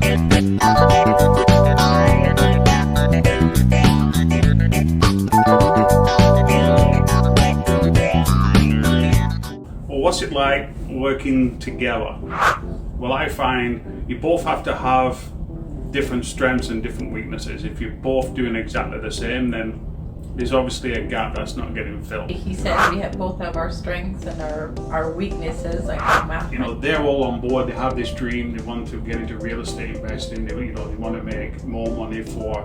Well, what's it like working together? Well, I find you both have to have different strengths and different weaknesses. If you're both doing exactly the same, then there's obviously a gap that's not getting filled. He said we both have our strengths and our weaknesses. You know, they're all on board. They have this dream. They want to get into real estate investing. They want to make more money for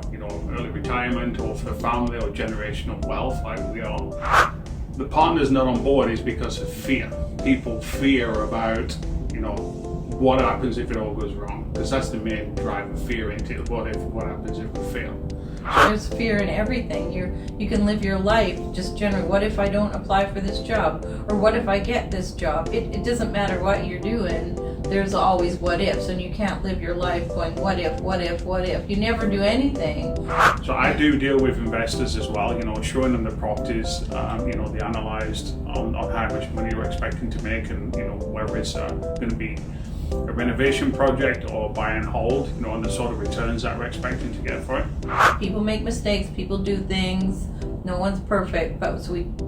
early retirement or for family or generational wealth, like we are. The partner's not on board is because of fear. People fear about what happens if it all goes wrong, because that's the main driver. Fear into what happens if we fail. There's fear in everything. You can live your life just generally, what if I don't apply for this job? Or what if I get this job? It doesn't matter what you're doing, there's always what ifs, and you can't live your life going what if, what if, what if. You never do anything. So I do deal with investors as well, showing them the properties, they analysed on how much money you're expecting to make, and whether it's going to be a renovation project or buy and hold, and the sort of returns that we're expecting to get for it. People make mistakes, people do things, no one's perfect, but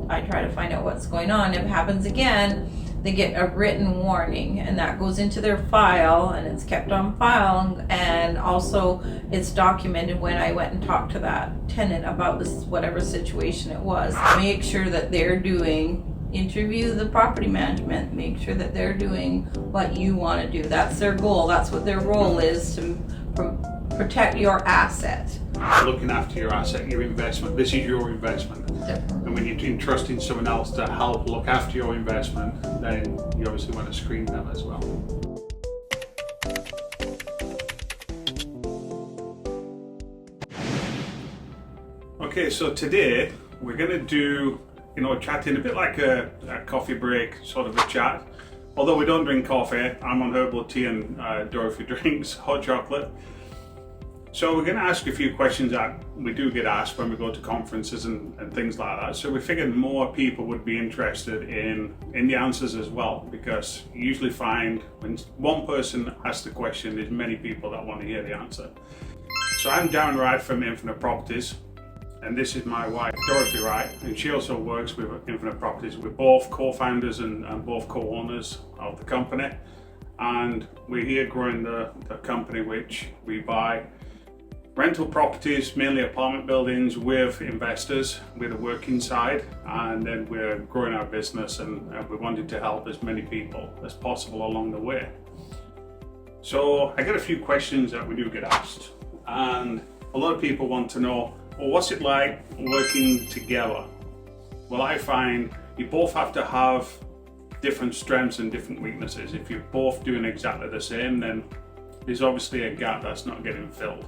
I try to find out what's going on. If it happens again, they get a written warning, and that goes into their file, and it's kept on file, and also it's documented when I went and talked to that tenant about this whatever situation it was. Make sure that they're interview the property management, make sure that they're doing what you want to do. That's their goal, that's what their role is, to protect your asset. Looking after your asset, your investment. This is your investment. Definitely. And when you're entrusting someone else to help look after your investment, then you obviously want to screen them as well. Okay, so today we're going to do chatting a bit like a coffee break sort of a chat. Although we don't drink coffee, I'm on herbal tea and Dorothy drinks hot chocolate. So we're going to ask a few questions that we do get asked when we go to conferences and things like that. So we figured more people would be interested in the answers as well, because you usually find when one person asks the question, there's many people that want to hear the answer. So I'm Darren Wright from Infinite Properties. And this is my wife, Dorothy Wright, and she also works with Infinite Properties. We're both co-founders and both co-owners of the company. And we're here growing the company, which we buy rental properties, mainly apartment buildings, with investors with a working side. And then we're growing our business, and we wanted to help as many people as possible along the way. So I get a few questions that we do get asked. And a lot of people want to know, well, what's it like working together? Well, I find you both have to have different strengths and different weaknesses. If you're both doing exactly the same, then there's obviously a gap that's not getting filled.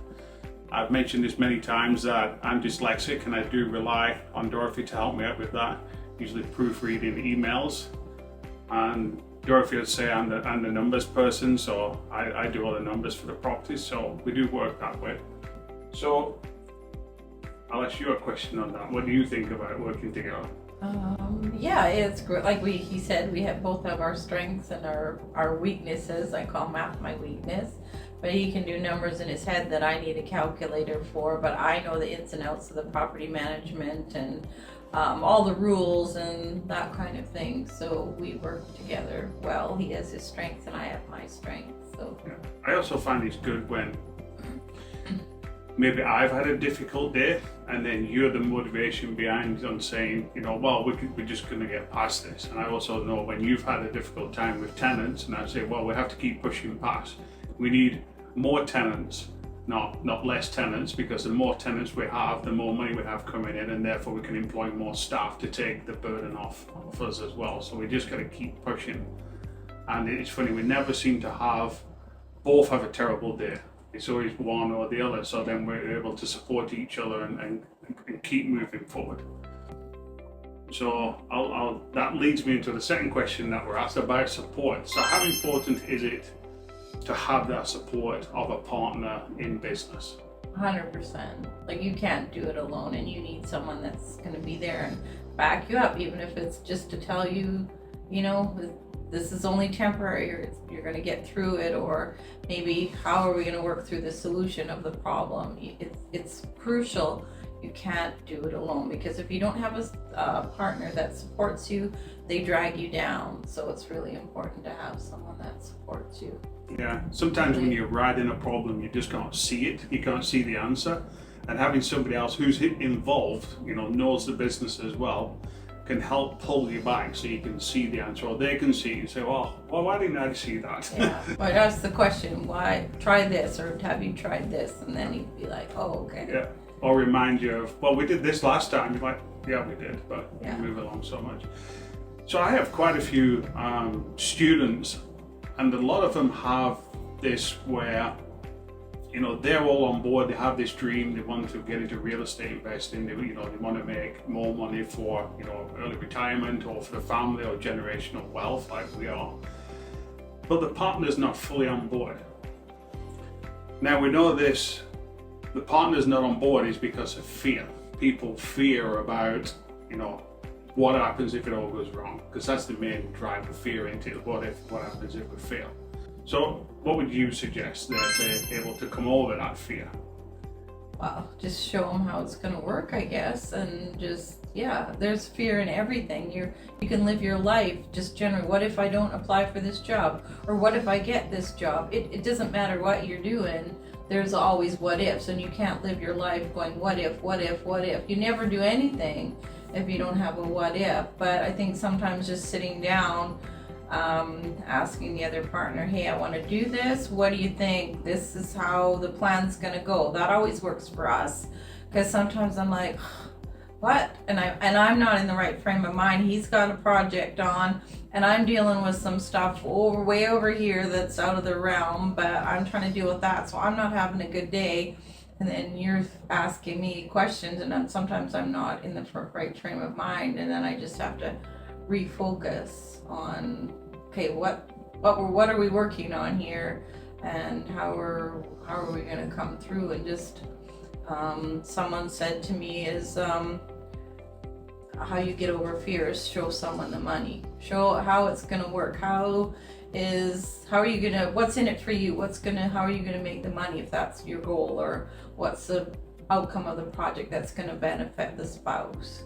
I've mentioned this many times that I'm dyslexic, and I do rely on Dorothy to help me out with that, usually proofreading emails. And Dorothy would say I'm the numbers person, so I do all the numbers for the properties, so we do work that way. So I'll ask you a question on that. What do you think about working together? Yeah, it's great. Like he said, we both have our strengths and our weaknesses. I call math my weakness, but he can do numbers in his head that I need a calculator for, but I know the ins and outs of the property management and all the rules and that kind of thing. So we work together well. He has his strengths and I have my strengths. So yeah. I also find it's good when maybe I've had a difficult day, and then you're the motivation behind on saying, well, we're just going to get past this. And I also know when you've had a difficult time with tenants, and I say, well, we have to keep pushing past. We need more tenants, not less tenants, because the more tenants we have, the more money we have coming in, and therefore we can employ more staff to take the burden off of us as well. So we just got to keep pushing. And it's funny, we never seem to both have a terrible day. It's always one or the other, so then we're able to support each other and keep moving forward. So that leads me into the second question that we're asked about support. So how important is it to have that support of a partner in business? 100%. Like, you can't do it alone, and you need someone that's going to be there and back you up, even if it's just to tell you, this is only temporary, or you're going to get through it, or maybe how are we going to work through the solution of the problem. It's crucial. You can't do it alone, because if you don't have a partner that supports you, they drag you down. So it's really important to have someone that supports you. Yeah, sometimes when you're riding a problem, you just can't see it. You can't see the answer. And having somebody else who's involved, knows the business as well, can help pull you back so you can see the answer, or they can see it and say, well, why didn't I see that? Yeah, but ask the question, why, try this, or have you tried this? And then you'd be like, oh, okay. Yeah, or remind you of, well, we did this last time. You're like, yeah, we did, but Yeah. we move along so much. So I have quite a few students, and a lot of them have this where, they're all on board. They have this dream. They want to get into real estate investing. They want to make more money for, early retirement, or for the family, or generational wealth, like we are. But the partner's not fully on board. Now we know this. The partner's not on board is because of fear. People fear about, what happens if it all goes wrong? Because that's the main driver, fear into it. What happens if we fail? So what would you suggest that they're able to come over that fear? Well, just show them how it's going to work, I guess, and just, there's fear in everything. You can live your life just generally, what if I don't apply for this job? Or what if I get this job? It doesn't matter what you're doing, there's always what ifs, and you can't live your life going, what if, what if, what if? You never do anything if you don't have a what if. But I think sometimes just sitting down, asking the other partner, hey, I want to do this, what do you think? This is how the plan's going to go. That always works for us, because sometimes I'm like, what? And I'm not in the right frame of mind. He's got a project on, and I'm dealing with some stuff way over here that's out of the realm, but I'm trying to deal with that, so I'm not having a good day. And then you're asking me questions, and sometimes I'm not in the right frame of mind, and then I just have to refocus on, okay, what are we working on here, and how are we going to come through? And just someone said to me is how you get over fear is show someone the money, show how it's going to work, how are you going to, what's in it for you, how are you going to make the money if that's your goal, or what's the outcome of the project that's going to benefit the spouse.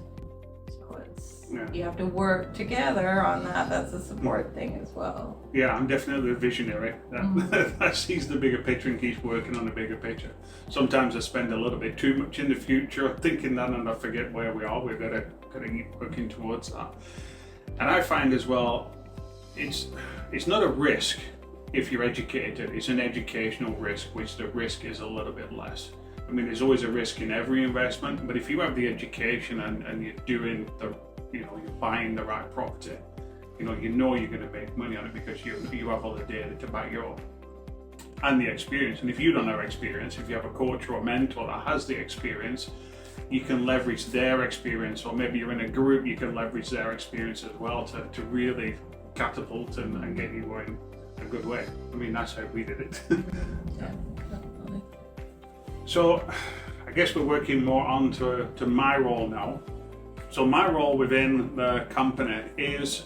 You have to work together on that. That's a support thing as well. Yeah, I'm definitely a visionary that sees the bigger picture and keeps working on the bigger picture. Sometimes I spend a little bit too much in the future thinking that, and I forget where we are. We've got to keep working towards that. And I find as well, it's not a risk if you're educated. It's an educational risk, which the risk is a little bit less. I mean, there's always a risk in every investment, but if you have the education and you're doing you're buying the right property, you're going to make money on it, because you have all the data to back you up, and the experience. And if you don't have experience, if you have a coach or a mentor that has the experience, you can leverage their experience, or maybe you're in a group, you can leverage their experience as well to really catapult and get you going a good way. I mean, that's how we did it. Yeah, definitely. So I guess we're working more on to my role now. So my role within the company is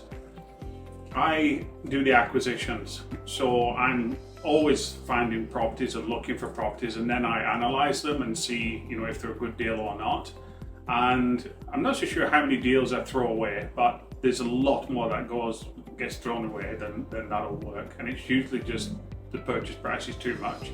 I do the acquisitions. So I'm always finding properties and looking for properties, and then I analyze them and see, if they're a good deal or not. And I'm not so sure how many deals I throw away, but there's a lot more that gets thrown away than that'll work. And it's usually just the purchase price is too much.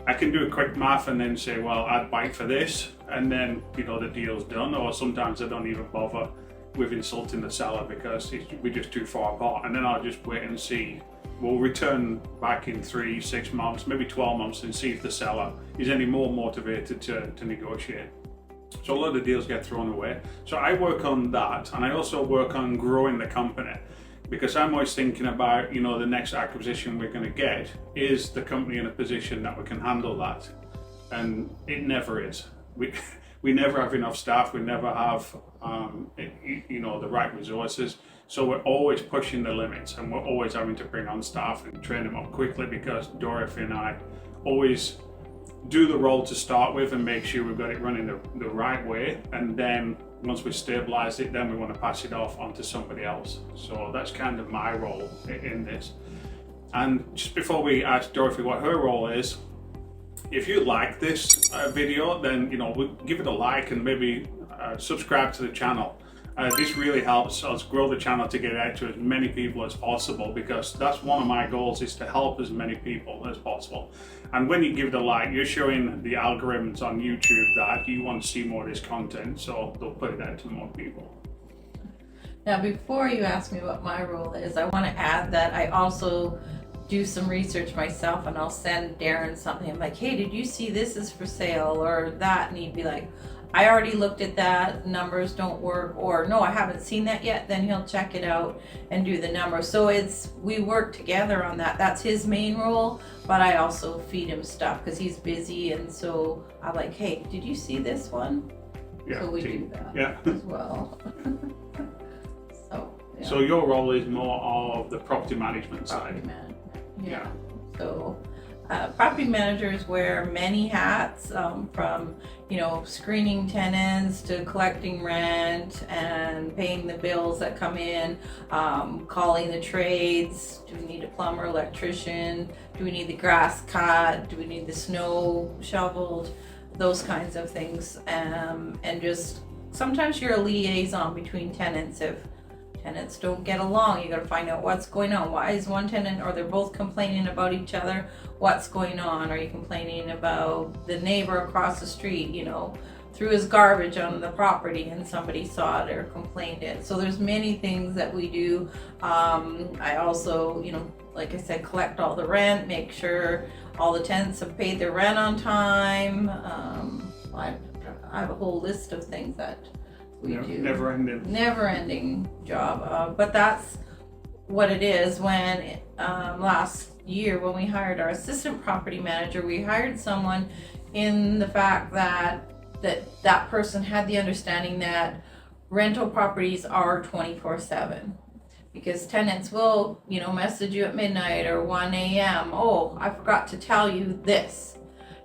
I can do a quick math and then say, well, I'd buy it for this, and then the deal's done. Or sometimes I don't even bother with insulting the seller because we're just too far apart, and then I'll just wait and see. We'll return back in 3, 6 months, maybe 12 months, and see if the seller is any more motivated to negotiate. So a lot of deals get thrown away. So I work on that, and I also work on growing the company, because I'm always thinking about, the next acquisition we're going to get, is the company in a position that we can handle that? And it never is. We never have enough staff. We never have, the right resources. So we're always pushing the limits, and we're always having to bring on staff and train them up quickly, because Dorothy and I always do the role to start with and make sure we've got it running the right way, and then once we've stabilized it, then we want to pass it off onto somebody else. So that's kind of my role in this. And just before we ask Dorothy what her role is, if you like this video, then give it a like and maybe subscribe to the channel. This really helps us grow the channel to get out to as many people as possible, because that's one of my goals, is to help as many people as possible. And when you give it a like, you're showing the algorithms on YouTube that you want to see more of this content, so they'll put it out to more people. Now, before you ask me what my role is, I want to add that I also do some research myself, and I'll send Darren something. I'm like, hey, did you see this is for sale or that? And he'd be like, I already looked at that, numbers don't work, or no, I haven't seen that yet. Then he'll check it out and do the numbers. So we work together on that. That's his main role, but I also feed him stuff because he's busy, and so I'm like, hey, did you see this one? Yeah, so we do that as well. So your role is more of the property management side. Yeah. So property managers wear many hats, from screening tenants to collecting rent and paying the bills that come in, calling the trades. Do we need a plumber, electrician? Do we need the grass cut? Do we need the snow shoveled? Those kinds of things, and just sometimes you're a liaison between tenants. If tenants don't get along, you got to find out what's going on. Why is one tenant, or they're both complaining about each other? What's going on? Are you complaining about the neighbor across the street, threw his garbage on the property and somebody saw it or complained it? So there's many things that we do. I also, like I said, collect all the rent, make sure all the tenants have paid their rent on time. I have a whole list of things that we do. Never ending job. But that's what it is. When last year, when we hired our assistant property manager, we hired someone in the fact that person had the understanding that rental properties are 24/7, because tenants will message you at midnight or 1 a.m. Oh, I forgot to tell you this.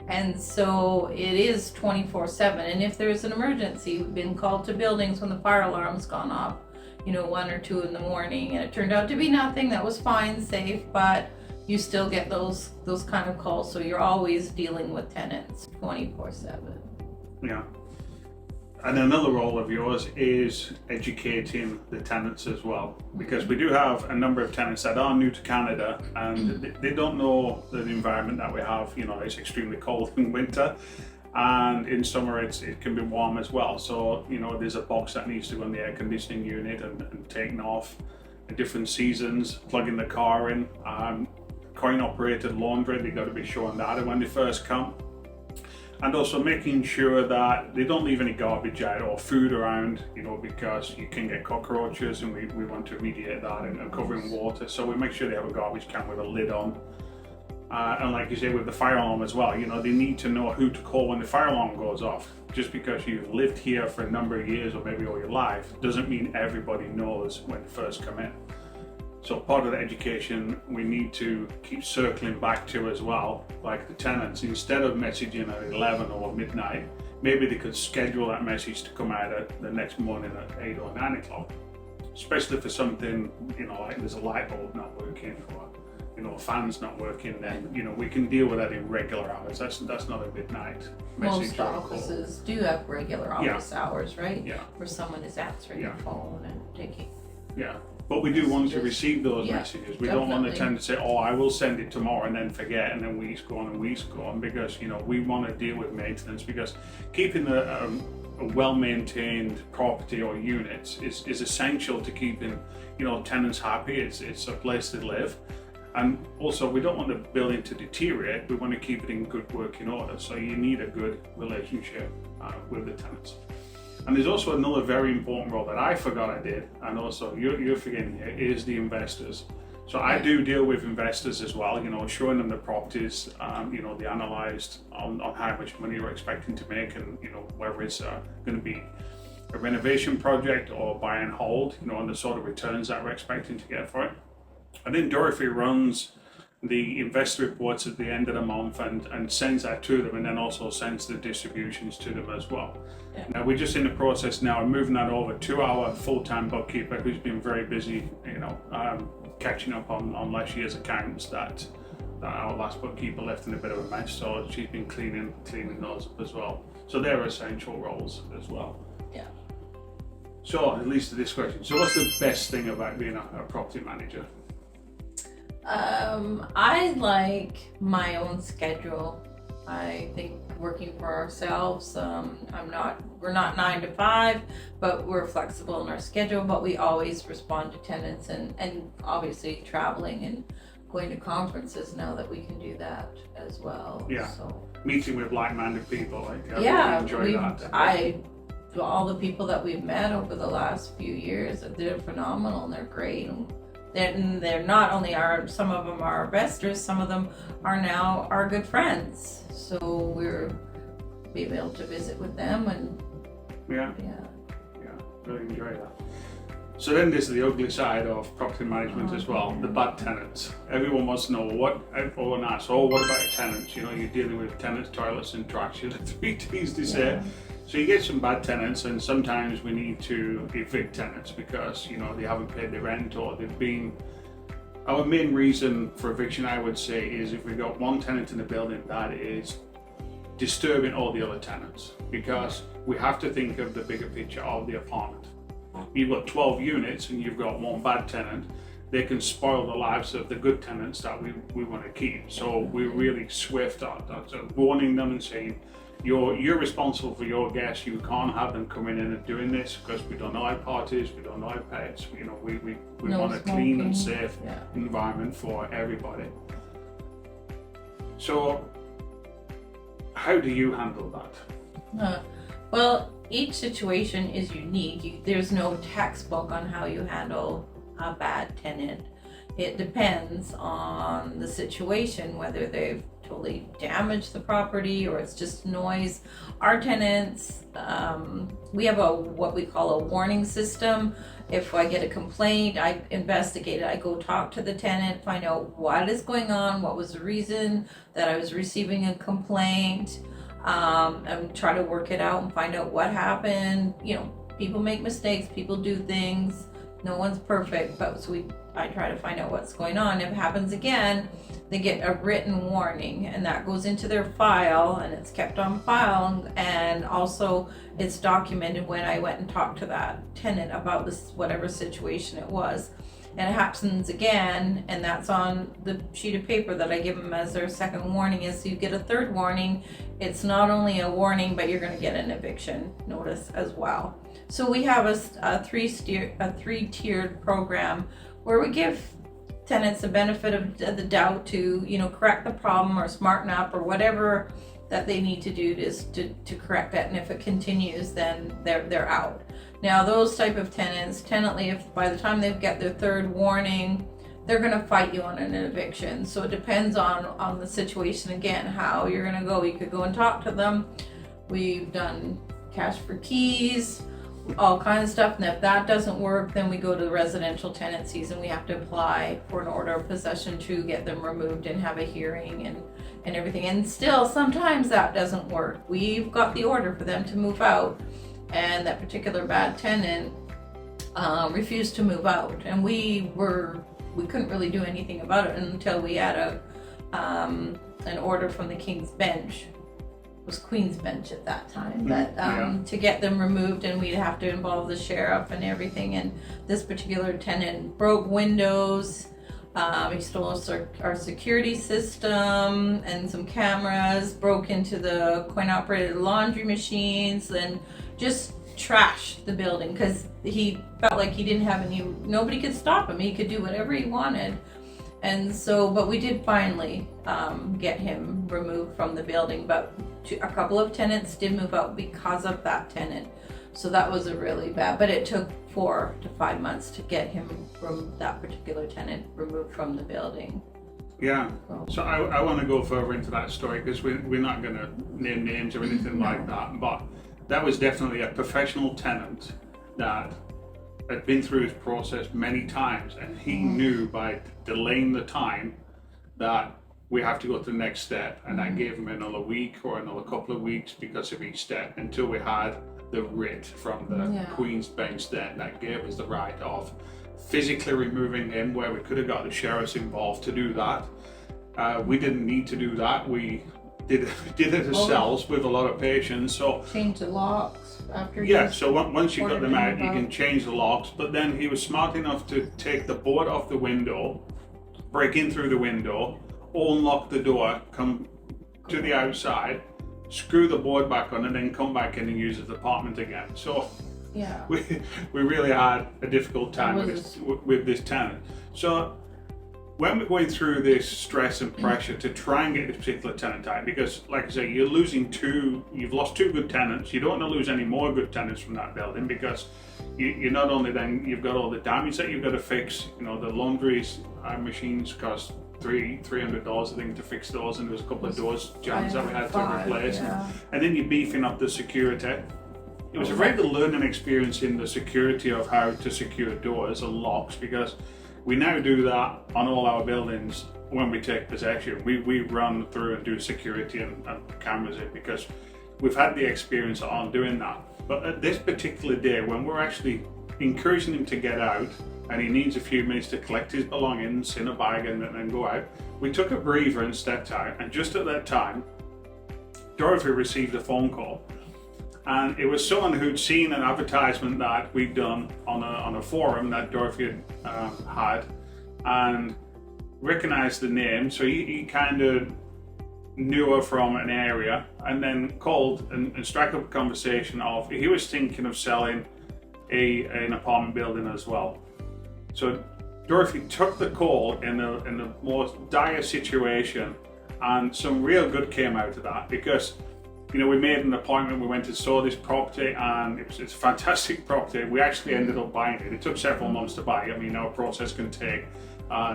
And so it is 24/7. And if there's an emergency, we've been called to buildings when the fire alarm's gone off, 1 or 2 in the morning, and it turned out to be nothing. That was fine, safe, but you still get those kind of calls. So you're always dealing with tenants 24/7. Yeah. And another role of yours is educating the tenants as well, because we do have a number of tenants that are new to Canada, and they don't know the environment that we have. It's extremely cold in winter, and in summer it can be warm as well. So there's a box that needs to go in the air conditioning unit and taken off at different seasons, plugging the car in, coin operated laundry. They got to be shown that when they first come. And also making sure that they don't leave any garbage out or food around, because you can get cockroaches, and we want to remediate that and covering water. So we make sure they have a garbage can with a lid on. And like you say, with the fire alarm as well, they need to know who to call when the fire alarm goes off. Just because you've lived here for a number of years or maybe all your life doesn't mean everybody knows when to first come in. So part of the education we need to keep circling back to as well, like the tenants, instead of messaging at 11 or midnight, maybe they could schedule that message to come out at the next morning at 8 or 9 o'clock. Especially for something, like there's a light bulb not working, or a fan's not working, then we can deal with that in regular hours. That's not a midnight message. Most offices do have regular office hours, right? Yeah. Where someone is answering the phone and taking. Yeah. But we do want to receive those messages. We don't want the tenant to say, oh, I will send it tomorrow, and then forget, and then weeks go on and weeks go on, because we want to deal with maintenance, because keeping a well-maintained property or units is essential to keeping tenants happy. It's a place to live. And also, we don't want the building to deteriorate. We want to keep it in good working order. So you need a good relationship with the tenants. And there's also another very important role that I forgot I did, and also you're forgetting here, is the investors. So I do deal with investors as well, showing them the properties, they analysed on how much money you're expecting to make, and whether it's going to be a renovation project or buy and hold, and the sort of returns that we're expecting to get for it. And then Dorothy runs the investor reports at the end of the month and sends that to them, and then also sends the distributions to them as well. Yeah. Now we're just in the process now of moving that over to our full-time bookkeeper, who's been very busy, catching up on last year's accounts that our last bookkeeper left in a bit of a mess, so she's been cleaning those up as well. So they're essential roles as well. Yeah. So at least to this question. So what's the best thing about being a property manager? I like my own schedule. I think working for ourselves, we're not 9 to 5, but we're flexible in our schedule, but we always respond to tenants and obviously traveling and going to conferences now that we can do that as well. Yeah. So Meeting with like-minded people, I yeah, really enjoy that. All the people that we've met over the last few years, they're phenomenal and they're great. And they're not only some of them are investors, some of them are now our good friends. So we're being able to visit with them and yeah, really enjoy that. So then there's the ugly side of property management as well, the bad tenants. Everyone wants to know what about tenants? You're dealing with tenants, toilets and trash. The 3 T's they say. So you get some bad tenants, and sometimes we need to evict tenants because they haven't paid their rent or they've been. Our main reason for eviction, I would say, is if we've got one tenant in the building that is disturbing all the other tenants, because we have to think of the bigger picture of the apartment. You've got 12 units and you've got one bad tenant. They can spoil the lives of the good tenants that we want to keep. So we're really swift at warning them and saying, you're responsible for your guests. You can't have them coming in and doing this because we don't allow parties, we don't allow pets. We want a clean and safe environment for everybody. So how do you handle that? Well, each situation is unique. There's no textbook on how you handle a bad tenant. It depends on the situation, whether they've totally damaged the property or it's just noise. Our tenants, we have what we call a warning system. If I get a complaint, I investigate it. I go talk to the tenant, find out what is going on, what was the reason that I was receiving a complaint, and try to work it out and find out what happened. People make mistakes, people do things. No one's perfect, but I try to find out what's going on. If it happens again, they get a written warning, and that goes into their file, and it's kept on file, and also it's documented when I went and talked to that tenant about this whatever situation it was. And it happens again, and that's on the sheet of paper that I give them as their second warning. Is you get a third warning. It's not only a warning, but you're going to get an eviction notice as well. So we have a three-tiered program where we give tenants the benefit of the doubt to correct the problem or smarten up or whatever that they need to do to correct that. And if it continues, then they're out. Now those type of tenants, if by the time they've got their third warning, they're going to fight you on an eviction. So it depends on the situation again, how you're going to go. You could go and talk to them. We've done cash for keys, all kinds of stuff. And if that doesn't work, then we go to the residential tenancies and we have to apply for an order of possession to get them removed and have a hearing and everything. And still, sometimes that doesn't work. We've got the order for them to move out, and that particular bad tenant refused to move out, and we couldn't really do anything about it until we had an order from the King's Bench. It was Queen's Bench at that time, that to get them removed, and we'd have to involve the sheriff and everything. And this particular tenant broke windows. He stole our security system and some cameras, broke into the coin-operated laundry machines, and just trashed the building because he felt like he didn't have nobody could stop him. He could do whatever he wanted. And so, but we did finally get him removed from the building, but a couple of tenants did move out because of that tenant. So that was a really bad, but it took 4 to 5 months to get him from that particular tenant removed from the building. Yeah, so I want to go further into that story because we're not going to name names or anything like that, but that was definitely a professional tenant that had been through his process many times, and he knew by delaying the time that we have to go to the next step, and that gave him another week or another couple of weeks because of each step until we had the writ from the Queen's Bench then that gave us the right of physically removing him, where we could have got the sheriffs involved to do that. We didn't need to do that. We did it ourselves with a lot of patience. So change the locks after. Yeah, so once you got them out, you can change the locks. But then he was smart enough to take the board off the window, break in through the window, unlock the door, come to the outside, screw the board back on, and then come back in and use the apartment again. So yeah, we really had a difficult time with this tenant. So when we're going through this stress and pressure to try and get this particular tenant out, because like I say, you've lost two good tenants. You don't want to lose any more good tenants from that building, because you not only then you've got all the damage that you've got to fix. You know, the laundries machines cost $300 I think to fix those, and there was a couple of doors jams that we had to replace. And then you're beefing up the security. It was a very good learning experience in the security of how to secure doors and locks, because we now do that on all our buildings when we take possession. We run through and do security and cameras in, because we've had the experience on doing that. But at this particular day, when we're actually encouraging him to get out, and he needs a few minutes to collect his belongings in a bag and then go out, we took a breather and stepped out. And just at that time, Dorothy received a phone call. And it was someone who'd seen an advertisement that we'd done on a forum that Dorothy had and recognized the name. So he kind of knew her from an area, and then called and struck up a conversation of he was thinking of selling an apartment building as well. So Dorothy took the call in the most dire situation, and some real good came out of that, because you know, we made an appointment, we went and saw this property, and it's a fantastic property. We actually ended up buying it. It took several months to buy. I mean, our process can take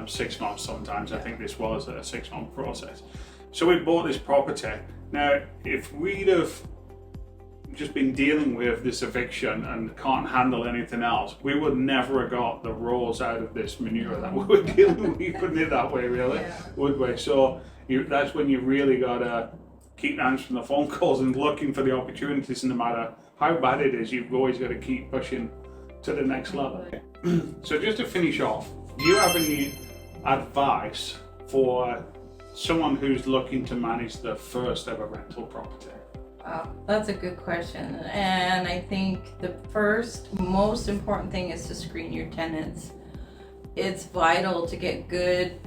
6 months sometimes. I think this was a 6-month process. So we bought this property. Now, if we'd have just been dealing with this eviction and can't handle anything else, we would never have got the rolls out of this manure that we were dealing with, putting it that way, really, would we? So that's when you really got to keep answering the phone calls and looking for the opportunities, and no matter how bad it is, you've always got to keep pushing to the next level. So just to finish off, do you have any advice for someone who's looking to manage their first ever rental property? That's a good question, and I think the first most important thing is to screen your tenants. It's vital to get good,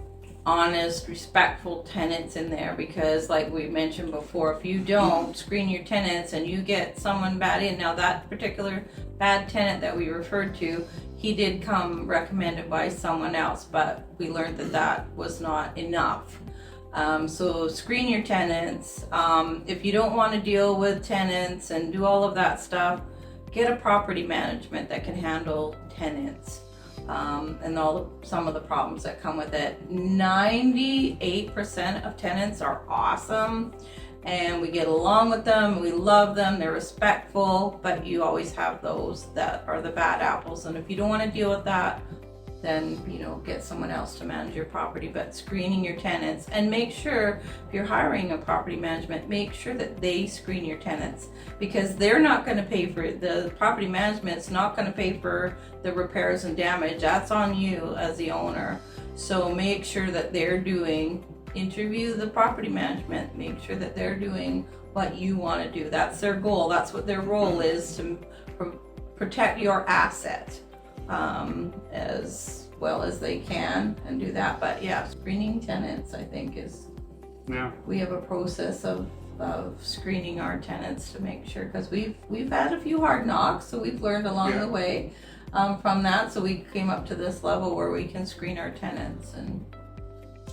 honest, respectful tenants in there, because like we mentioned before, if you don't screen your tenants and you get someone bad in, now that particular bad tenant that we referred to, he did come recommended by someone else, but we learned that was not enough. So screen your tenants. If you don't want to deal with tenants and do all of that stuff, get a property management that can handle tenants. And some of the problems that come with it. 98% of tenants are awesome, and we get along with them, we love them, they're respectful, but you always have those that are the bad apples, and if you don't want to deal with that, then get someone else to manage your property. But screening your tenants, and make sure if you're hiring a property management, make sure that they screen your tenants, because they're not going to pay for it. The property management's not going to pay for the repairs and damage. That's on you as the owner. So make sure that interview the property management, make sure that they're doing what you want to do. That's their goal. That's what their role is, to protect your asset as well as they can, and do that. But yeah, screening tenants, I think, we have a process of screening our tenants to make sure, because we've had a few hard knocks, so we've learned along the way from that, so we came up to this level where we can screen our tenants. And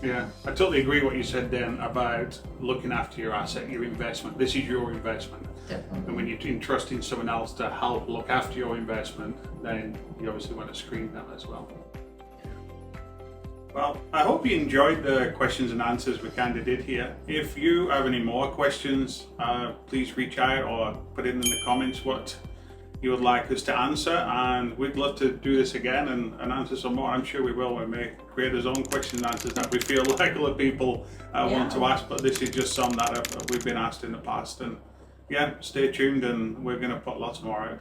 yeah, I totally agree what you said then about looking after your asset, your investment. This is your investment. Definitely. And when you're entrusting someone else to help look after your investment, then you obviously want to screen them as well. Well, I hope you enjoyed the questions and answers we kind of did here. If you have any more questions, please reach out or put it in the comments what you would like us to answer, and we'd love to do this again and answer some more. I'm sure we will. We may create our own questions and answers that we feel like other people want to ask, but this is just some that we've been asked in the past. And yeah, stay tuned, and we're going to put lots more out.